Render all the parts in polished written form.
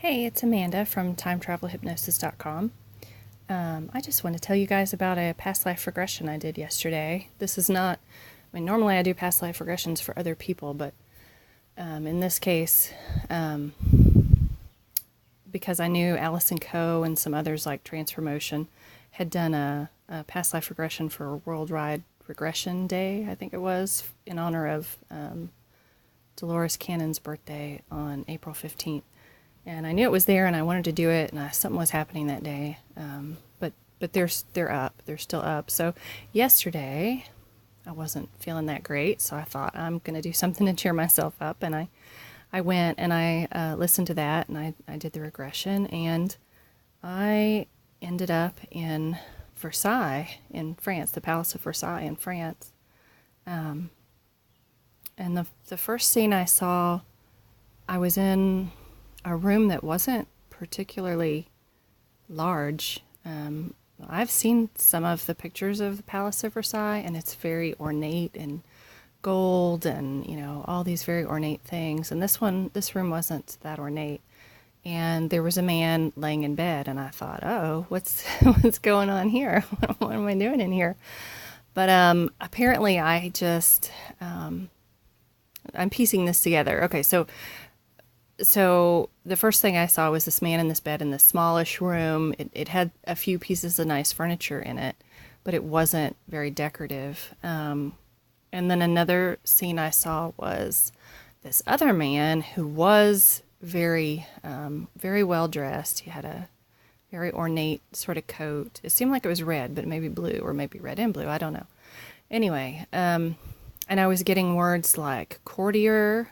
Hey, it's Amanda from TimeTravelHypnosis.com. I just want to tell you guys about a past life regression I did yesterday. This is not, normally I do past life regressions for other people, but in this case, because I knew Alison and some others like Transformation had done a past life regression for Worldwide Regression Day, I think it was, in honor of Dolores Cannon's birthday on April 15th. And I knew it was there, and I wanted to do it, and something was happening that day. But they're up. They're still up. So yesterday, I wasn't feeling that great, so I thought I'm going to do something to cheer myself up. And I went and I listened to that, and I did the regression, and I ended up in Versailles in France, the Palace of Versailles in France. And the first scene I saw, I was in a room that wasn't particularly large. I've seen some of the pictures of the Palace of Versailles, and it's very ornate and gold and, all these very ornate things. And this room wasn't that ornate. And there was a man laying in bed, and I thought, oh, what's going on here? What am I doing in here? But apparently I just, I'm piecing this together. Okay, so the first thing I saw was this man in this bed in this smallish room. It had a few pieces of nice furniture in it, but it wasn't very decorative. And then another scene I saw was this other man who was very, very well dressed. He had a very ornate sort of coat. It seemed like it was red, but maybe blue, or maybe red and blue. I don't know. Anyway, and I was getting words like courtier,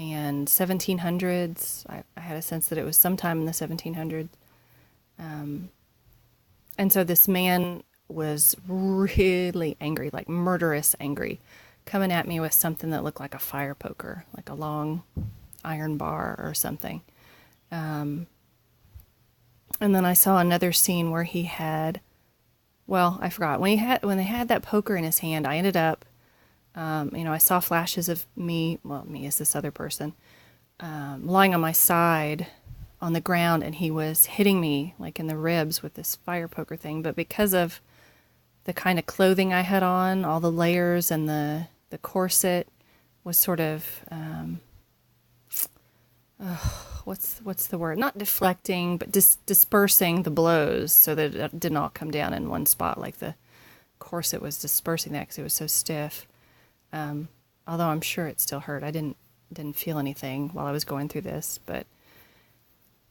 and 1700s. I had a sense that it was sometime in the 1700s. And so this man was really angry, like murderous angry, coming at me with something that looked like a fire poker, like a long iron bar or something. And then I saw another scene where he had, I forgot. When they had that poker in his hand, I ended up, I saw flashes of me as this other person, lying on my side on the ground, and he was hitting me like in the ribs with this fire poker thing. But because of the kind of clothing I had on, all the layers and the corset was sort of, what's the word? Not deflecting, but dispersing the blows so that it didn't all come down in one spot. Like the corset was dispersing that because it was so stiff. Although I'm sure it still hurt. I didn't feel anything while I was going through this, but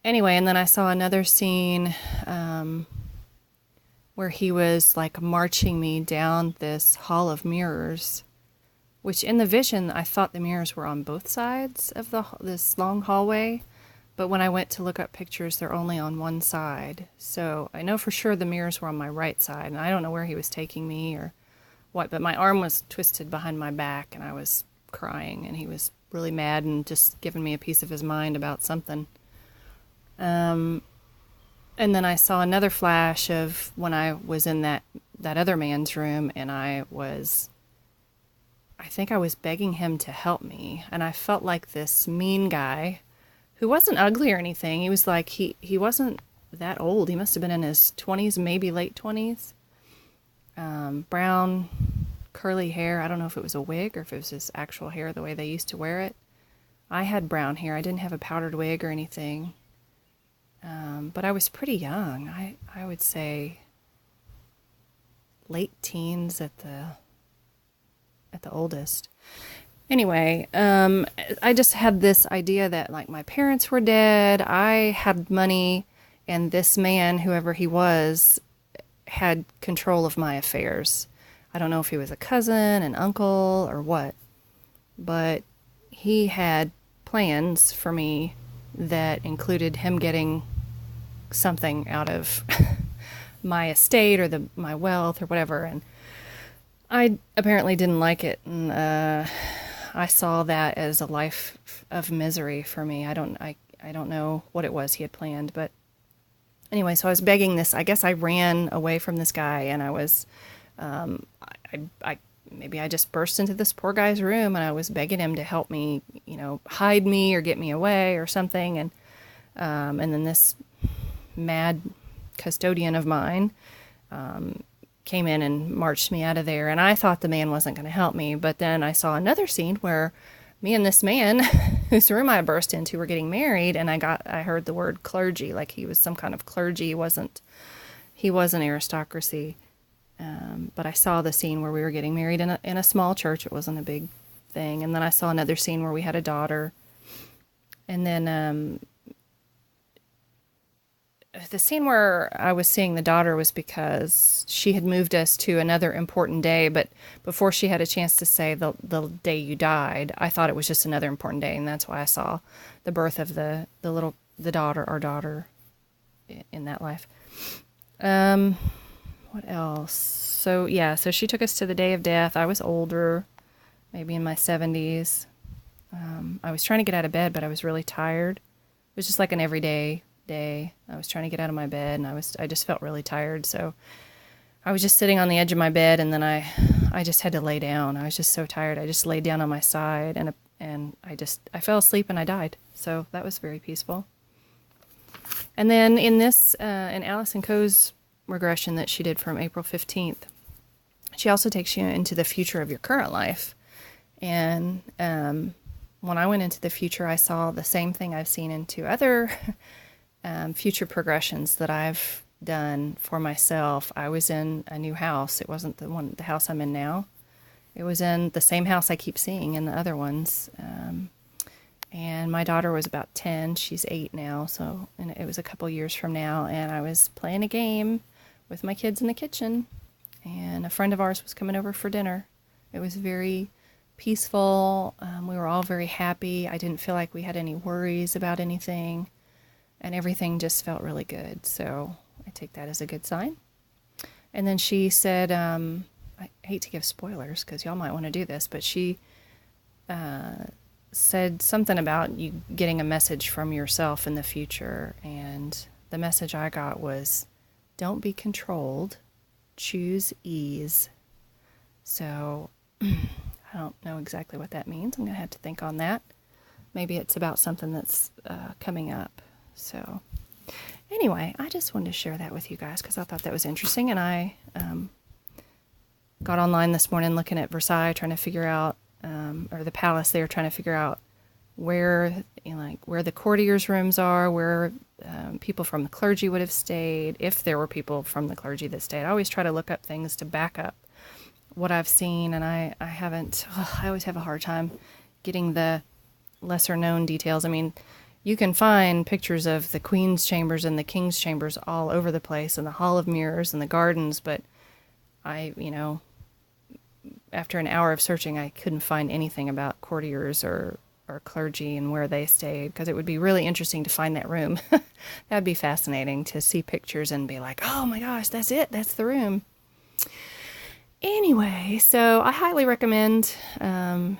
anyway, and then I saw another scene, where he was like marching me down this hall of mirrors, which in the vision, I thought the mirrors were on both sides of this long hallway. But when I went to look up pictures, they're only on one side. So I know for sure the mirrors were on my right side, and I don't know where he was taking me or what, but my arm was twisted behind my back, and I was crying, and he was really mad and just giving me a piece of his mind about something. And then I saw another flash of when I was in that other man's room, and I think I was begging him to help me, and I felt like this mean guy who wasn't ugly or anything. He was like, he wasn't that old. He must have been in his 20s, maybe late 20s. Brown, curly hair. I don't know if it was a wig or if it was his actual hair the way they used to wear it. I had brown hair. I didn't have a powdered wig or anything. But I was pretty young. I would say late teens at the oldest. Anyway, I just had this idea that like my parents were dead. I had money, and this man, whoever he was, had control of my affairs. I don't know if he was a cousin, an uncle, or what, but he had plans for me that included him getting something out of my estate or my wealth or whatever, and I apparently didn't like it, and I saw that as a life of misery for me. I don't know what it was he had planned, but anyway, so I was begging this. I guess I ran away from this guy, and I was, I maybe I just burst into this poor guy's room and I was begging him to help me, hide me or get me away or something. And then this mad custodian of mine came in and marched me out of there. And I thought the man wasn't going to help me. But then I saw another scene where me and this man whose room I burst into were getting married. And I heard the word clergy, like he was some kind of clergy. He wasn't aristocracy. But I saw the scene where we were getting married in a small church. It wasn't a big thing. And then I saw another scene where we had a daughter. And then the scene where I was seeing the daughter was because she had moved us to another important day. But before she had a chance to say the day you died, I thought it was just another important day. And that's why I saw the birth of our daughter in that life. What else? So she took us to the day of death. I was older, maybe in my 70s. I was trying to get out of bed, but I was really tired. It was just like an everyday day. I was trying to get out of my bed, and I just felt really tired. So I was just sitting on the edge of my bed, and then I just had to lay down. I was just so tired. I just laid down on my side, and I fell asleep and I died. So that was very peaceful. And then in Alison Coe's regression that she did from April 15th, she also takes you into the future of your current life. And when I went into the future, I saw the same thing I've seen into other future progressions that I've done for myself. I was in a new house. It wasn't the house I'm in now. It was in the same house I keep seeing in the other ones. And my daughter was about 10. She's 8 now. And it was a couple years from now. And I was playing a game with my kids in the kitchen. And a friend of ours was coming over for dinner. It was very peaceful. We were all very happy. I didn't feel like we had any worries about anything. And everything just felt really good. So I take that as a good sign. And then she said, I hate to give spoilers because y'all might want to do this, but she said something about you getting a message from yourself in the future. And the message I got was, don't be controlled, choose ease. So I don't know exactly what that means. I'm going to have to think on that. Maybe it's about something that's coming up. So anyway, I just wanted to share that with you guys because I thought that was interesting. And I got online this morning looking at Versailles, trying to figure out, or the palace there, trying to figure out where the courtiers' rooms are, where people from the clergy would have stayed, if there were people from the clergy that stayed. I always try to look up things to back up what I've seen, and I haven't. I always have a hard time getting the lesser known details. I mean, you can find pictures of the Queen's chambers and the King's chambers all over the place, and the Hall of Mirrors and the gardens, but after an hour of searching, I couldn't find anything about courtiers or clergy and where they stayed, because it would be really interesting to find that room. That'd be fascinating to see pictures and be like, oh my gosh, that's it, that's the room. Anyway, so I highly recommend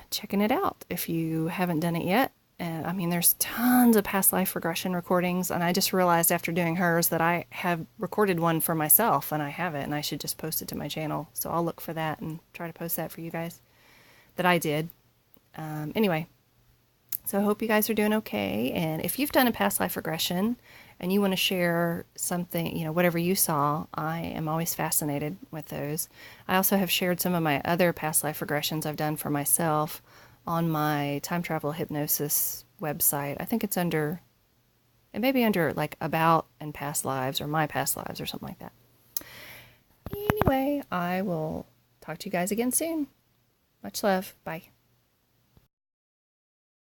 checking it out if you haven't done it yet. I mean, there's tons of past life regression recordings, and I just realized after doing hers that I have recorded one for myself, and I have it, and I should just post it to my channel. So I'll look for that and try to post that for you guys that I did. Anyway, so I hope you guys are doing okay, and if you've done a past life regression and you want to share something, whatever you saw, I am always fascinated with those. I also have shared some of my other past life regressions I've done for myself on my time travel hypnosis website. I think it may be under like about and past lives or my past lives or something like that. Anyway, I will talk to you guys again soon. Much love. Bye.